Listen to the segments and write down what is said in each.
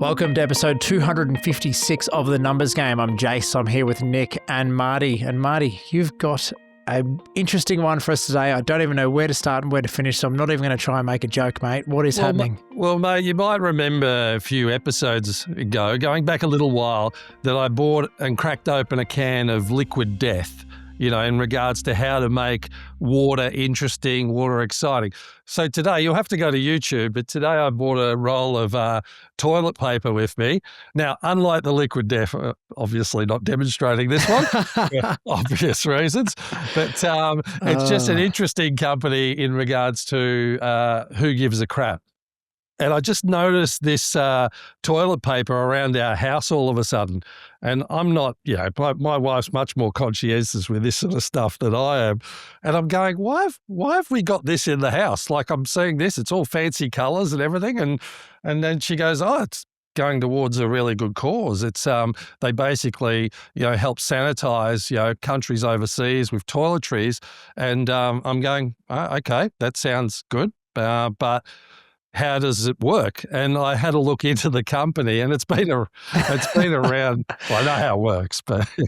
Welcome to episode 256 of The Numbers Game. I'm Jace. I'm here with Nick and Marty. And Marty, you've got an interesting one for us today. I don't even know where to start and where to finish, so I'm not even going to try and make a joke, mate. What is happening? Well, mate, you might remember a few episodes ago, going back a little while, that I bought and cracked open a can of liquid death, you know, in regards to how to make water interesting, water exciting. So today, you'll have to go to YouTube, but today I bought a roll of toilet paper with me. Now, unlike the liquid death, obviously not demonstrating this one for obvious reasons, but it's just an interesting company in regards to who gives a crap. And I just noticed this toilet paper around our house all of a sudden. And I'm not, you know, my wife's much more conscientious with this sort of stuff than I am. And I'm going, why have we got this in the house? Like, I'm seeing this, it's all fancy colours and everything. And then she goes, oh, it's going towards a really good cause. It's they basically, you know, help sanitize, you know, countries overseas with toiletries. And I'm going, oh, okay, that sounds good. But how does it work? And I had a look into the company, and it's been around. Well, I know how it works, but you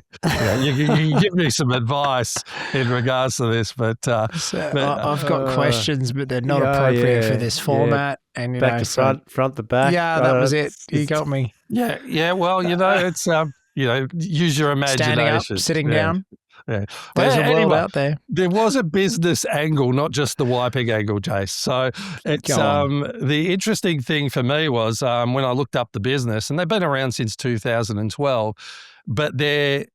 can give me some advice in regards to this. But I've got questions, but they're not appropriate for this format. Yeah. And back to front to back. Yeah, that was it. You got me. Yeah. Well, you know, it's use your imagination. Standing up, sitting down. Yeah. There's a world out there. There was a business angle, not just the wiping angle, Jace. So it's the interesting thing for me was when I looked up the business, and they've been around since 2012, but their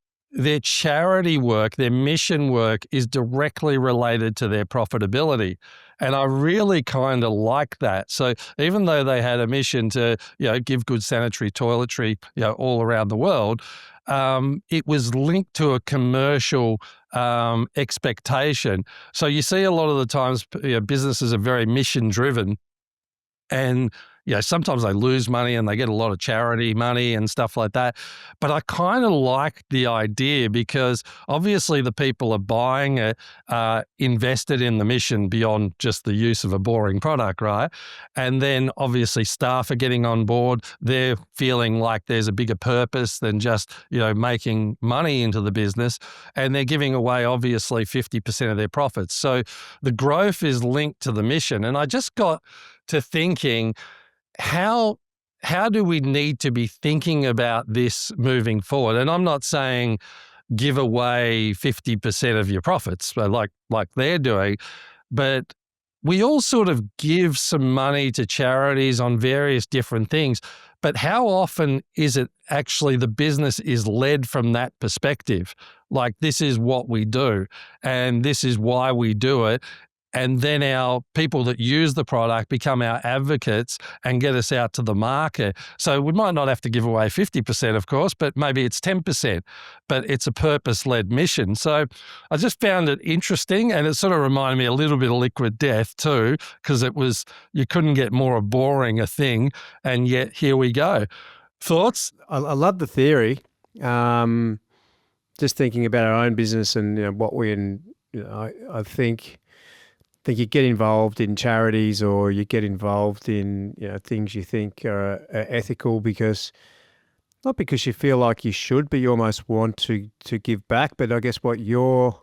charity work, their mission work is directly related to their profitability. And I really kind of like that. So even though they had a mission to, you know, give good sanitary toiletry, you know, all around the world, it was linked to a commercial expectation. So you see a lot of the times, you know, businesses are very mission driven, and you know, sometimes they lose money and they get a lot of charity money and stuff like that. But I kind of like the idea because obviously the people are buying it, invested in the mission beyond just the use of a boring product, right? And then obviously staff are getting on board. They're feeling like there's a bigger purpose than just, you know, making money into the business. And they're giving away obviously 50% of their profits. So the growth is linked to the mission. And I just got to thinking, how do we need to be thinking about this moving forward? And I'm not saying give away 50% of your profits like they're doing, but we all sort of give some money to charities on various different things. But how often is it actually the business is led from that perspective? Like, this is what we do and this is why we do it. And then our people that use the product become our advocates and get us out to the market. So we might not have to give away 50%, of course, but maybe it's 10%, but it's a purpose-led mission. So I just found it interesting, and it sort of reminded me a little bit of liquid death too, because it was, you couldn't get more boring a thing, and yet here we go. Thoughts? I love the theory. Just thinking about our own business and, you know, what I think you get involved in charities, or you get involved in, you know, things you think are ethical not because you feel like you should, but you almost want to give back. But I guess what you're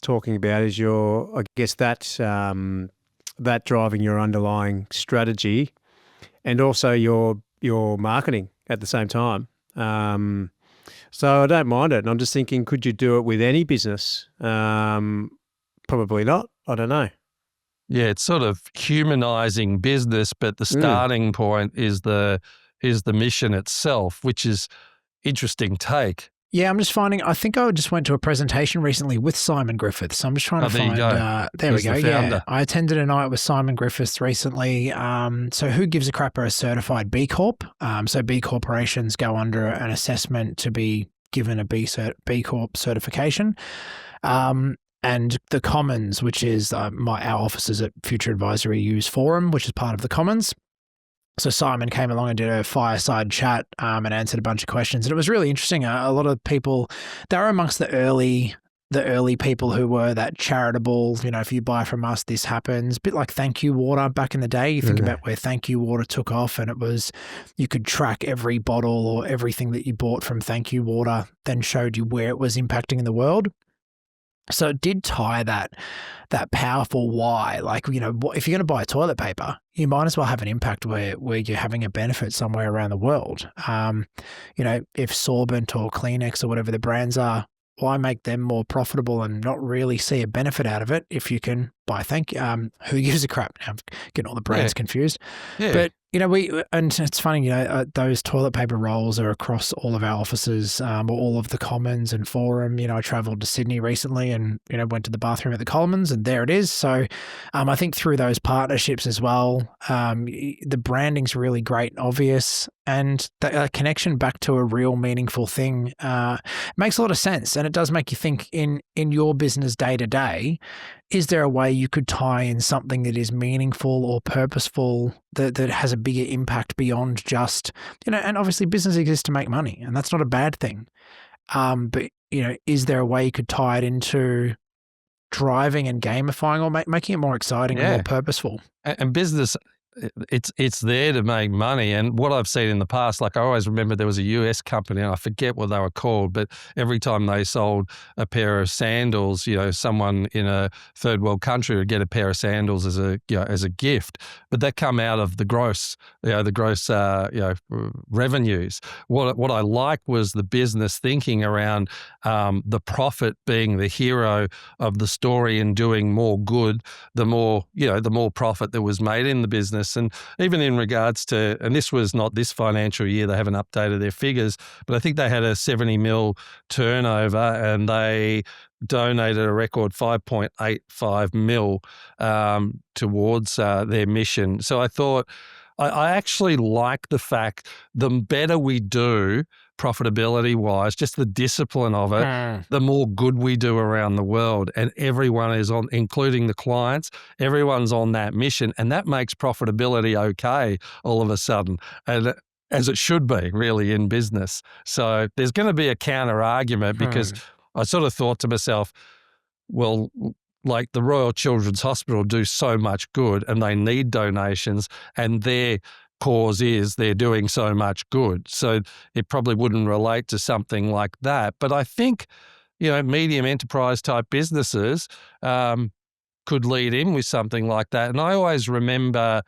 talking about is that driving your underlying strategy, and also your marketing at the same time. So I don't mind it. And I'm just thinking, could you do it with any business? Probably not. I don't know. Yeah, it's sort of humanizing business, but the starting point is the mission itself, which is interesting take. Yeah, I'm just finding, I think I just went to a presentation recently with Simon Griffiths. I'm just trying to find, there we go. Yeah, I attended a night with Simon Griffiths recently. So Who Gives a Crap are a certified B Corp. So B corporations go under an assessment to be given a B Corp certification. And the Commons, which is our offices at Future Advisory use Forum, which is part of the Commons. So Simon came along and did a fireside chat and answered a bunch of questions. And it was really interesting. A lot of people, they were amongst the early the early people who were that charitable, if you buy from us, this happens. A bit like Thank You Water back in the day. You think about where Thank You Water took off, and it was, you could track every bottle or everything that you bought from Thank You Water, then showed you where it was impacting in the world. So it did tie that powerful why. Like, if you're going to buy toilet paper, you might as well have an impact where you're having a benefit somewhere around the world. If Sorbent or Kleenex or whatever the brands are, why make them more profitable and not really see a benefit out of it if you can buy who gives a crap? Now I'm getting all the brands confused. Yeah. But, and it's funny, those toilet paper rolls are across all of our offices, or all of the Commons and Forum. I traveled to Sydney recently and, went to the bathroom at the Commons, and there it is. So I think through those partnerships as well, the branding's really great and obvious, and the connection back to a real meaningful thing makes a lot of sense. And it does make you think in your business day to day, is there a way you could tie in something that is meaningful or purposeful that has a bigger impact beyond just, and obviously business exists to make money, and that's not a bad thing. But, is there a way you could tie it into driving and gamifying, or making it more exciting and more purposeful? And business, it's there to make money. And what I've seen in the past, like I always remember there was a US company, and I forget what they were called, but every time they sold a pair of sandals, someone in a third world country would get a pair of sandals as a gift. But that come out of the gross revenues. What I liked was the business thinking around the profit being the hero of the story and doing more good, the more profit that was made in the business. And even in regards to, and this was not this financial year, they haven't updated their figures, but I think they had a 70 mil turnover, and they donated a record 5.85 mil towards their mission. So I thought, I actually like the fact the better we do profitability-wise, just the discipline of it, the more good we do around the world. And everyone is on, including the clients, everyone's on that mission. And that makes profitability okay all of a sudden, and as it should be really in business. So there's going to be a counter argument, because I sort of thought to myself, well, like the Royal Children's Hospital do so much good and they need donations, and their cause is they're doing so much good. So it probably wouldn't relate to something like that. But I think, medium enterprise type businesses could lead in with something like that. And I always remember,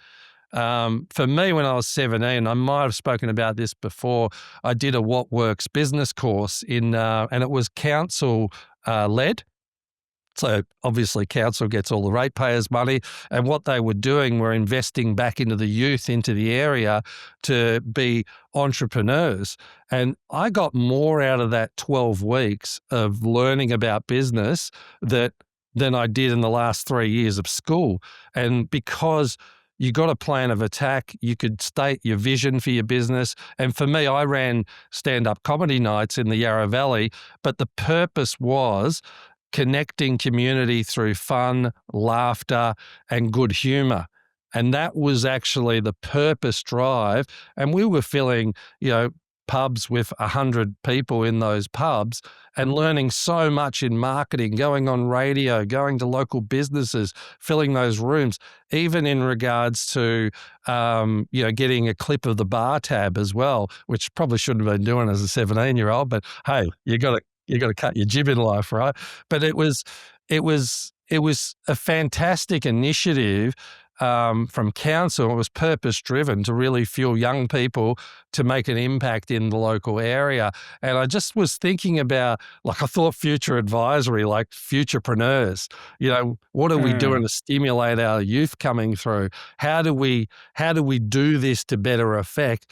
for me, when I was 17, I might have spoken about this before, I did a What Works business course and it was council led. So obviously council gets all the ratepayers' money, and what they were doing were investing back into the youth, into the area to be entrepreneurs. And I got more out of that 12 weeks of learning about business than I did in the last 3 years of school. And because you got a plan of attack, you could state your vision for your business. And for me, I ran stand-up comedy nights in the Yarra Valley, but the purpose was connecting community through fun, laughter, and good humor. And that was actually the purpose drive. And we were filling, pubs with 100 people in those pubs and learning so much in marketing, going on radio, going to local businesses, filling those rooms, even in regards to, getting a clip of the bar tab as well, which probably shouldn't have been doing as a 17-year-old, but hey, you got to cut your jib in life, right? But it was a fantastic initiative from council. It was purpose driven to really fuel young people to make an impact in the local area. And I just was thinking about, I thought future advisory, like futurepreneurs, what are we doing to stimulate our youth coming through? How do we do this to better effect?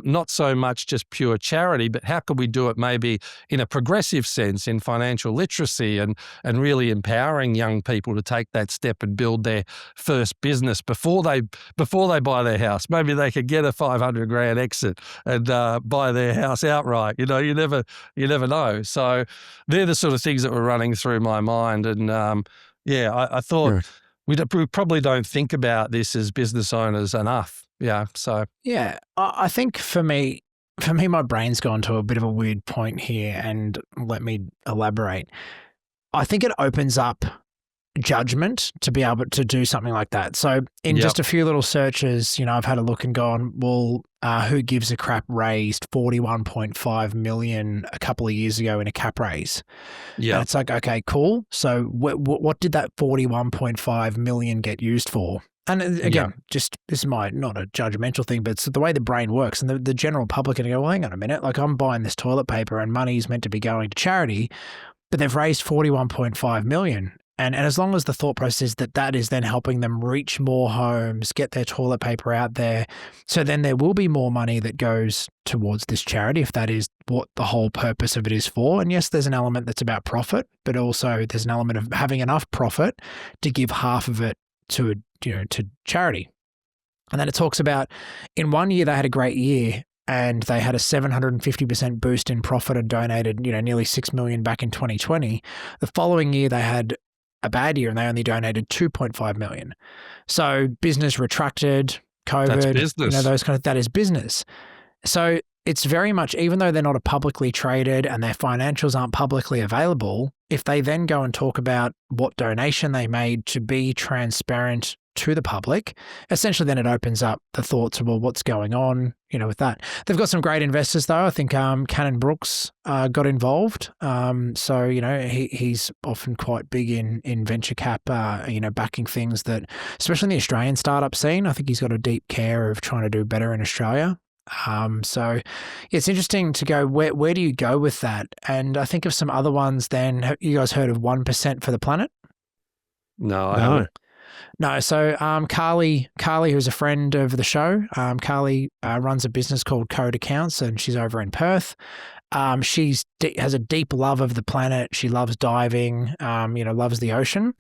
Not so much just pure charity, but how could we do it maybe in a progressive sense, in financial literacy and really empowering young people to take that step and build their first business before they buy their house. Maybe they could get a $500,000 exit and buy their house outright. You never know. So they're the sort of things that were running through my mind. And I thought we probably don't think about this as business owners enough. Yeah. So I think for me, my brain's gone to a bit of a weird point here, and let me elaborate. I think it opens up judgment to be able to do something like that. So in just a few little searches, I've had a look and gone, well, Who Gives a Crap raised $41.5 million a couple of years ago in a cap raise. Yeah. It's like, okay, cool. So what did that $41.5 million get used for? And again, just this is not a judgmental thing, but it's the way the brain works. And the general public can go, well, hang on a minute, like I'm buying this toilet paper and money's meant to be going to charity, but they've raised $41.5 million. And as long as the thought process is that is then helping them reach more homes, get their toilet paper out there, so then there will be more money that goes towards this charity if that is what the whole purpose of it is for. And yes, there's an element that's about profit, but also there's an element of having enough profit to give half of it to charity. And then it talks about in one year they had a great year and they had a 750% boost in profit and donated nearly $6 million back in 2020. The following year they had a bad year and they only donated $2.5 million. So business retracted, COVID, that's business. Those kind of, that is business. So it's very much, even though they're not a publicly traded and their financials aren't publicly available, if they then go and talk about what donation they made to be transparent to the public, essentially then it opens up the thoughts of, well, what's going on, with that. They've got some great investors though. I think Cannon Brooks got involved. So, he's often quite big in venture cap, backing things that, especially in the Australian startup scene, I think he's got a deep care of trying to do better in Australia. So it's interesting to go, where do you go with that? And I think of some other ones then. Have you guys heard of 1% for the Planet? No, I haven't. No, so Carly, who's a friend of the show, Carly runs a business called Code Accounts, and she's over in Perth. She has a deep love of the planet. She loves diving, loves the ocean,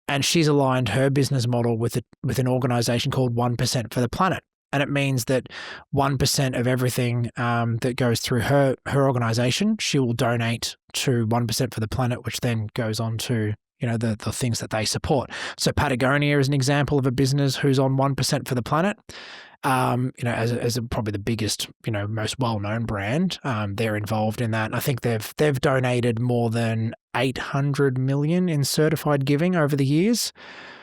and she's aligned her business model with an organization called 1% for the Planet. And it means that 1% of everything that goes through her organization, she will donate to 1% for the Planet, which then goes on to the things that they support. So Patagonia is an example of a business who's on 1% for the Planet. As probably the biggest, most well-known brand, they're involved in that. And I think they've donated more than 800 million in certified giving over the years.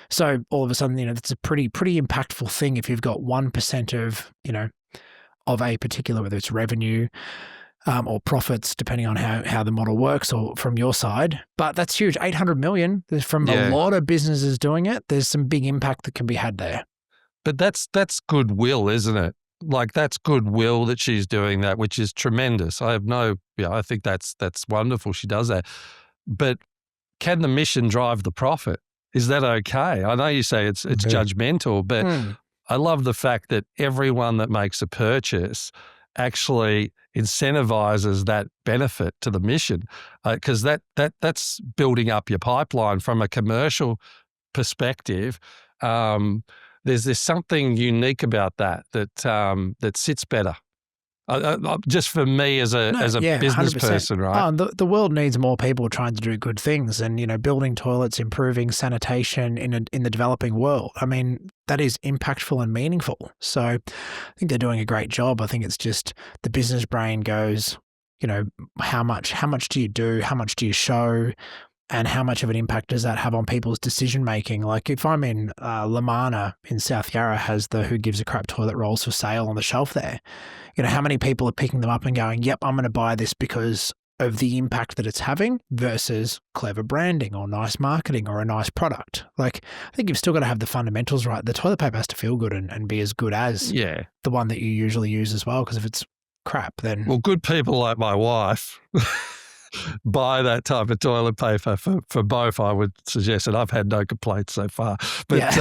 So all of a sudden, that's a pretty impactful thing if you've got 1% of a particular, whether it's revenue or profits, depending on how the model works or from your side. But that's huge. 800 million from a lot of businesses doing it. There's some big impact that can be had there. But that's goodwill, isn't it? Like that's goodwill that she's doing that, which is tremendous. I think that's wonderful. She does that. But can the mission drive the profit? Is that okay? I know you say it's judgmental, but I love the fact that everyone that makes a purchase actually incentivizes that benefit to the mission, because that's building up your pipeline from a commercial perspective. There's something unique about that sits better. Just for me as a business 100%. Person, right? The world needs more people trying to do good things, and building toilets, improving sanitation in the developing world. I mean, that is impactful and meaningful. So I think they're doing a great job. I think it's just the business brain goes, how much do you do? How much do you show? And how much of an impact does that have on people's decision making? Like if I'm in Lamana in South Yarra has the Who Gives a Crap toilet rolls for sale on the shelf there. How many people are picking them up and going, yep, I'm going to buy this because of the impact that it's having versus clever branding or nice marketing or a nice product. Like I think you've still got to have the fundamentals right. The toilet paper has to feel good and be as good as the one that you usually use as well. Because if it's crap, then... Well, good people like my wife... buy that type of toilet paper for both, I would suggest, and I've had no complaints so far. But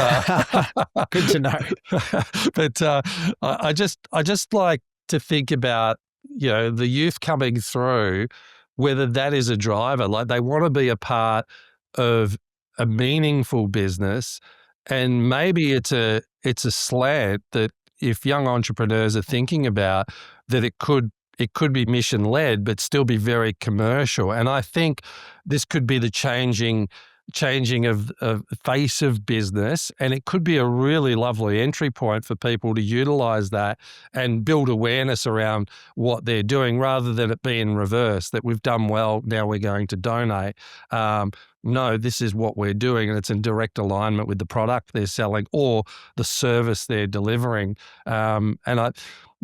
good to know. But I just like to think about the youth coming through, whether that is a driver, like they want to be a part of a meaningful business, and maybe it's a slant that if young entrepreneurs are thinking about, that it could be mission-led, but still be very commercial. And I think this could be the changing of face of business, and it could be a really lovely entry point for people to utilize that and build awareness around what they're doing, rather than it being reverse, that we've done well, now we're going to donate. no, this is what we're doing, and it's in direct alignment with the product they're selling or the service they're delivering. And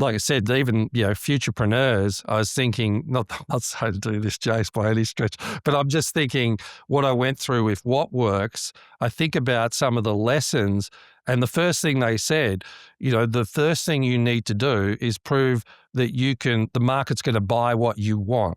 like I said, even futurepreneurs, I was thinking, not so to do this, Jace, by any stretch, but I'm just thinking what I went through with What Works. I think about some of the lessons, and the first thing they said, the first thing you need to do is prove that the market's going to buy what you want.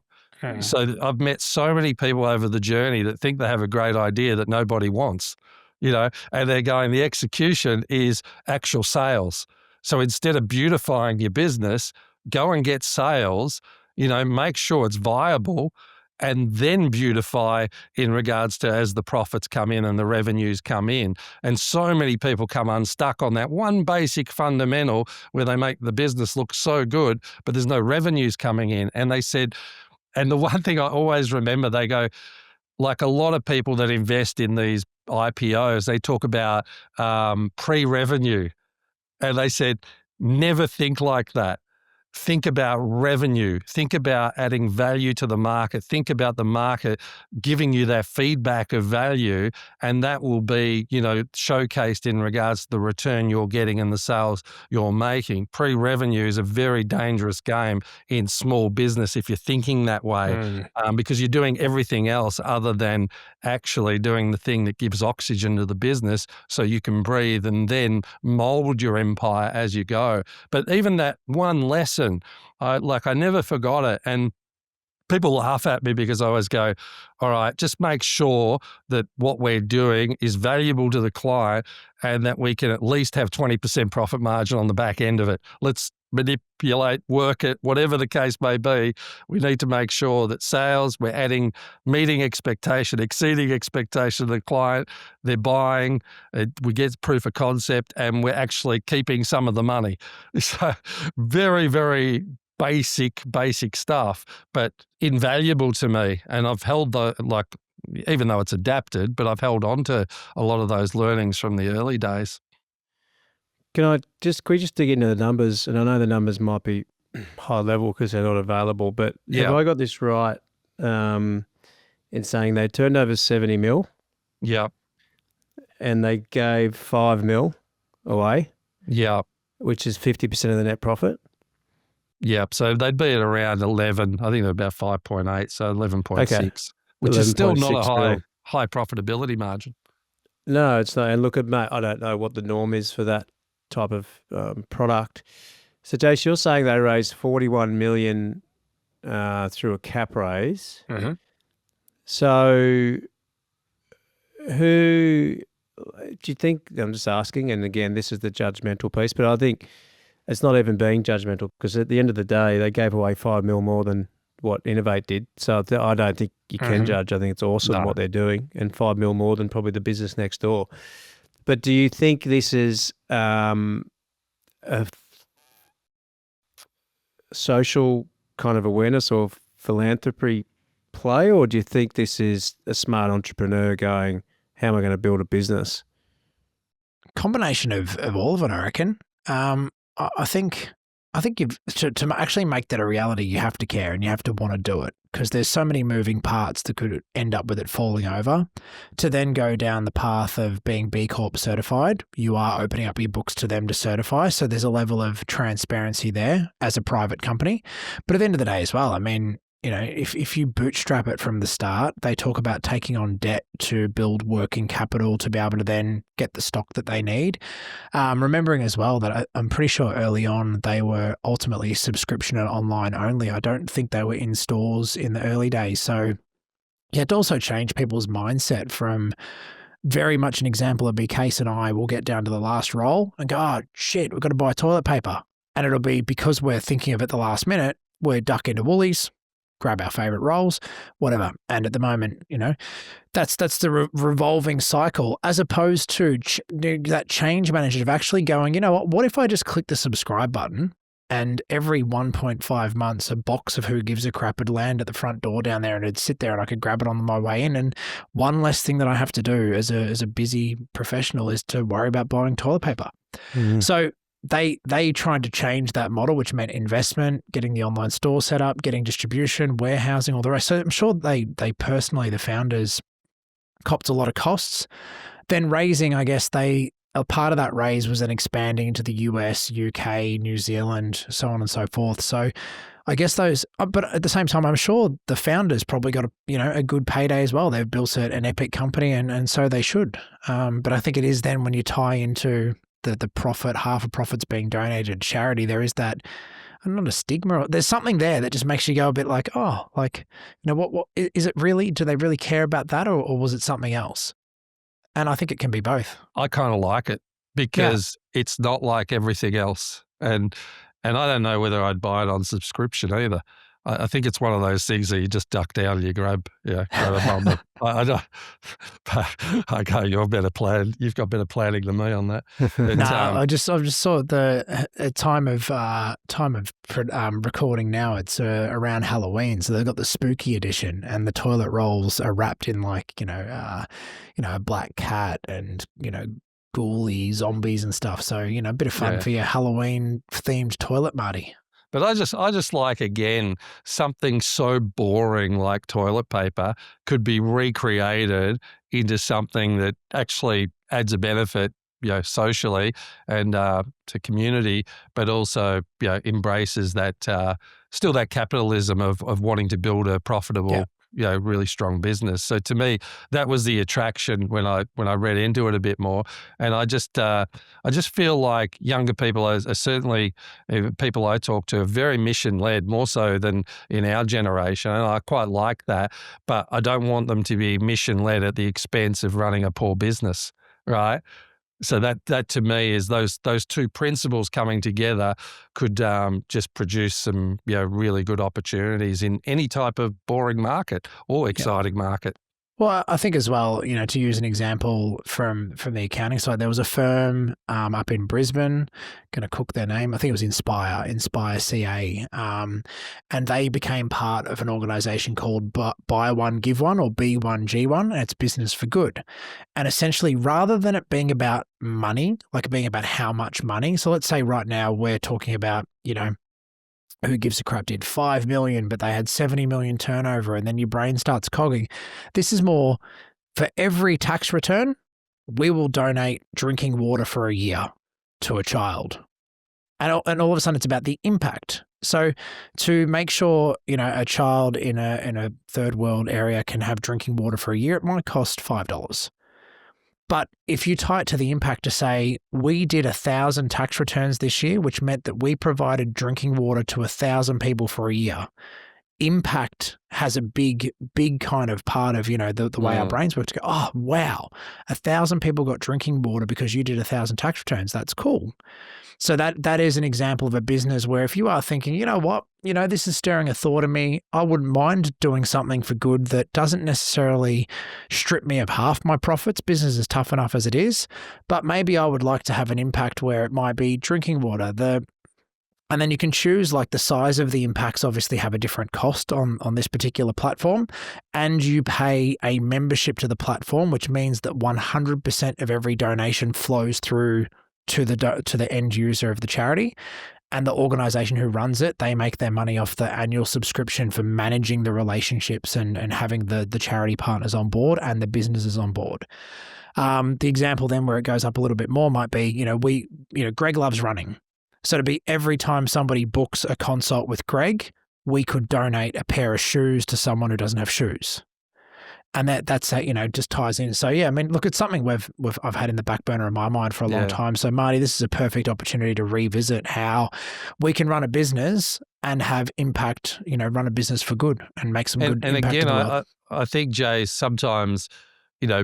So I've met so many people over the journey that think they have a great idea that nobody wants, and they're going, the execution is actual sales. So instead of beautifying your business, go and get sales, make sure it's viable, and then beautify in regards to as the profits come in and the revenues come in. And so many people come unstuck on that one basic fundamental where they make the business look so good, but there's no revenues coming in. And they said, and the one thing I always remember, they go, like a lot of people that invest in these IPOs, they talk about pre-revenue. And they said, never think like that. Think about revenue. Think about adding value to the market. Think about the market giving you that feedback of value, and that will be, showcased in regards to the return you're getting and the sales you're making. Pre-revenue is a very dangerous game in small business if you're thinking that way, because you're doing everything else other than actually doing the thing that gives oxygen to the business so you can breathe and then mold your empire as you go. But even that one lesson, I never forgot it. And people laugh at me because I always go, all right, just make sure that what we're doing is valuable to the client and that we can at least have 20% profit margin on the back end of it. Let's manipulate, work it, whatever the case may be. We need to make sure that sales, we're meeting expectation, exceeding expectation of the client, they're buying, we get proof of concept, and we're actually keeping some of the money. So very, very basic stuff, but invaluable to me. And I've held even though it's adapted, but I've held on to a lot of those learnings from the early days. Can we just dig into the numbers? And I know the numbers might be high level because they're not available, but have I got this right in saying they turned over 70 mil? Yeah. And they gave 5 mil away? Yeah. Which is 50% of the net profit? Yeah. So they'd be at around 11. I think they're about 5.8, so 11.6, which is still not a high profitability margin. No, it's not. And look at, mate, I don't know what the norm is for that type of product. So, Jace, you're saying they raised 41 million through a cap raise. Mm-hmm. So, who do you think? I'm just asking, and again, this is the judgmental piece, but I think it's not even being judgmental because at the end of the day, they gave away 5 mil more than what Innovate did. So I don't think you can judge. I think it's awesome what they're doing, and 5 mil more than probably the business next door. But do you think this is a social kind of awareness or philanthropy play, or do you think this is a smart entrepreneur going, how am I going to build a business? Combination of all of it, I reckon. I think you've to actually make that a reality, you have to care and you have to want to do it, because there's so many moving parts that could end up with it falling over. To then go down the path of being B Corp certified, you are opening up your books to them to certify. So there's a level of transparency there as a private company. But at the end of the day as well, I mean, if you bootstrap it from the start, they talk about taking on debt to build working capital to be able to then get the stock that they need. Remembering as well that I'm pretty sure early on they were ultimately subscription and online only. I don't think they were in stores in the early days. So yeah, it also changed people's mindset from very much an example of Case and I will get down to the last roll and go, oh shit, we've got to buy toilet paper. And it'll be because we're thinking of it the last minute, we're duck into Woolies, grab our favorite rolls, whatever. And at the moment, that's the revolving cycle, as opposed to that change manager of actually going, what if I just click the subscribe button and every 1.5 months a box of Who Gives a Crap would land at the front door down there and it'd sit there and I could grab it on my way in. And one less thing that I have to do as a busy professional is to worry about buying toilet paper. Mm-hmm. So they tried to change that model, which meant investment, getting the online store set up, getting distribution, warehousing, all the rest. So I'm sure they personally, the founders, copped a lot of costs. Then raising, I guess a part of that raise was then expanding into the US, UK, New Zealand, so on and so forth. So I guess those, but at the same time, I'm sure the founders probably got a good payday as well. They've built an epic company, and so they should. But I think it is then when you tie into the profit, half of profits being donated to charity, there is that, not a stigma. There's something there that just makes you go a bit like, oh, like, what is it really? Do they really care about that, or was it something else? And I think it can be both. I kind of like it because it's not like everything else. And I don't know whether I'd buy it on subscription either. I think it's one of those things that you just duck down and you grab a bundle. I don't. Okay, you've got better planning than me on that. But, I just saw the time of recording now. It's around Halloween, so they've got the spooky edition, and the toilet rolls are wrapped in like a black cat and ghoulies, zombies and stuff. So a bit of fun for your Halloween themed toilet, Marty. But I just like, again, something so boring like toilet paper could be recreated into something that actually adds a benefit, socially and to community, but also, embraces that still that capitalism of wanting to build a profitable, really strong business. So to me, that was the attraction when I read into it a bit more. And I just feel like younger people are certainly, people I talk to, are very mission led, more so than in our generation. And I quite like that, but I don't want them to be mission led at the expense of running a poor business, right? So that to me is those two principles coming together could just produce some really good opportunities in any type of boring market or exciting market. Well, I think as well, to use an example from the accounting side, there was a firm up in Brisbane, going to cook their name. I think it was Inspire CA, and they became part of an organisation called Buy One, Give One, or B1G1, and it's business for good. And essentially, rather than it being about money, like being about how much money, so let's say right now we're talking about, who gives a crap did 5 million, but they had 70 million turnover, and then your brain starts cogging. This is more, for every tax return, we will donate drinking water for a year to a child. And all of a sudden it's about the impact. So to make sure, a child in a third world area can have drinking water for a year, it might cost $5. But if you tie it to the impact to say, we did 1,000 tax returns this year, which meant that we provided drinking water to 1,000 people for a year, impact has a big kind of part of, the way our brains work to go, oh, wow, 1,000 people got drinking water because you did 1,000 tax returns. That's cool. So that is an example of a business where if you are thinking, you know what, this is stirring a thought in me, I wouldn't mind doing something for good that doesn't necessarily strip me of half my profits. Business is tough enough as it is, but maybe I would like to have an impact where it might be drinking water, and then you can choose, like, the size of the impacts obviously have a different cost on this particular platform, and you pay a membership to the platform, which means that 100% of every donation flows through to the end user of the charity, and the organisation who runs it, they make their money off the annual subscription for managing the relationships and having the charity partners on board and the businesses on board. The example then where it goes up a little bit more might be, Greg loves running. So to be every time somebody books a consult with Greg, we could donate a pair of shoes to someone who doesn't have shoes. And that's just ties in. So yeah, I mean, look, it's something I've had in the back burner of my mind for a long time. So Marty, this is a perfect opportunity to revisit how we can run a business and have impact, run a business for good and make some good impact. And again, I think, Jay, sometimes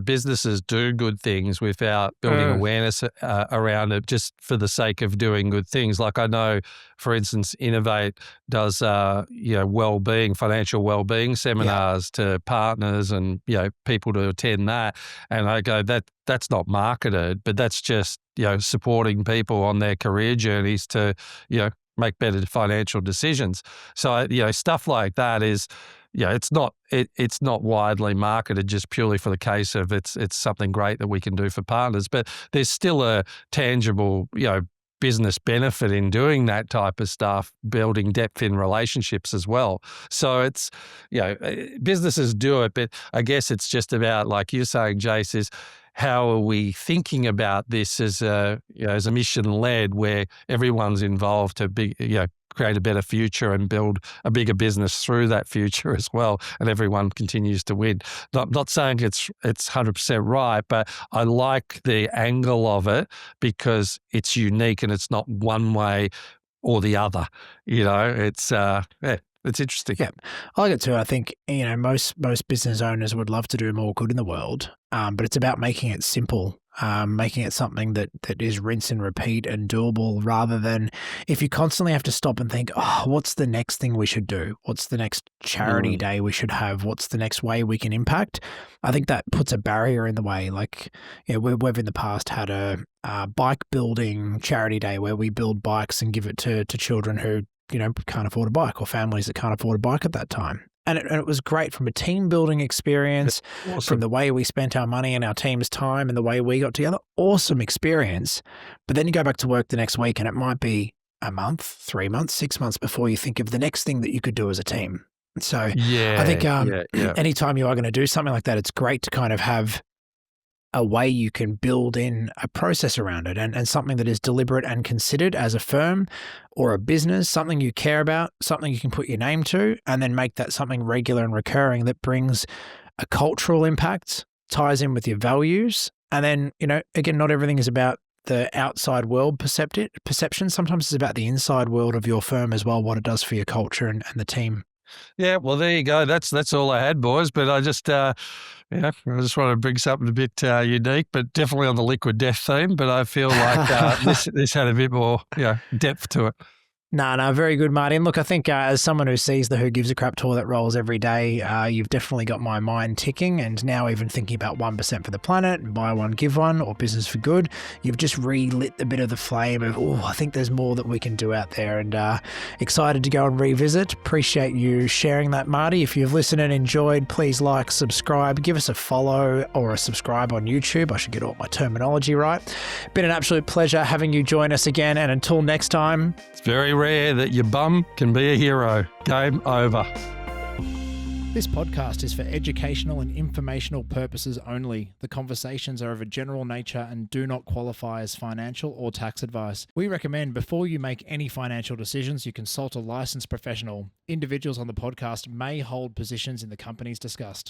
businesses do good things without building awareness around it just for the sake of doing good things. Like I know, for instance, Innovate does, well-being, financial well-being seminars to partners and, people to attend that. And I go, that's not marketed, but that's just, supporting people on their career journeys to, make better financial decisions. So, stuff like that is, it's not widely marketed just purely for the case of it's something great that we can do for partners, but there's still a tangible, business benefit in doing that type of stuff, building depth in relationships as well. So it's, businesses do it, but I guess it's just about, like you're saying, Jace, is how are we thinking about this as a mission led, where everyone's involved to create a better future and build a bigger business through that future as well, and everyone continues to win. Not saying it's 100% right, but I like the angle of it because it's unique and it's not one way or the other. It's it's interesting. Yeah, I like it too. I think most business owners would love to do more good in the world, but it's about making it simple. Making it something that is rinse and repeat and doable, rather than if you constantly have to stop and think, oh, what's the next thing we should do? What's the next charity day we should have? What's the next way we can impact? I think that puts a barrier in the way. Like, we've in the past had a bike building charity day where we build bikes and give it to children who can't afford a bike, or families that can't afford a bike at that time. And it was great from a team building experience, awesome. From the way we spent our money and our team's time and the way we got together. Awesome experience. But then you go back to work the next week and it might be a month, 3 months, 6 months before you think of the next thing that you could do as a team. So I think anytime you are going to do something like that, it's great to kind of have a way you can build in a process around it, and something that is deliberate and considered as a firm or a business, something you care about, something you can put your name to, and then make that something regular and recurring that brings a cultural impact, ties in with your values. And then, again, not everything is about the outside world perception. Sometimes it's about the inside world of your firm as well, what it does for your culture and the team. Yeah, well, there you go. That's all I had, boys. But I just, I just want to bring something a bit unique, but definitely on the liquid death theme. But I feel like this had a bit more, depth to it. No, very good, Marty. And look, I think as someone who sees the Who Gives a Crap toilet rolls every day, you've definitely got my mind ticking, and now even thinking about 1% for the planet and buy one, give one, or business for good. You've just relit a bit of the flame of, I think there's more that we can do out there, and excited to go and revisit. Appreciate you sharing that, Marty. If you've listened and enjoyed, please like, subscribe, give us a follow or a subscribe on YouTube. I should get all my terminology right. Been an absolute pleasure having you join us again, and until next time. It's very rare that your bum can be a hero. Game over. This podcast is for educational and informational purposes only. The conversations are of a general nature and do not qualify as financial or tax advice. We recommend before you make any financial decisions, you consult a licensed professional. Individuals on the podcast may hold positions in the companies discussed.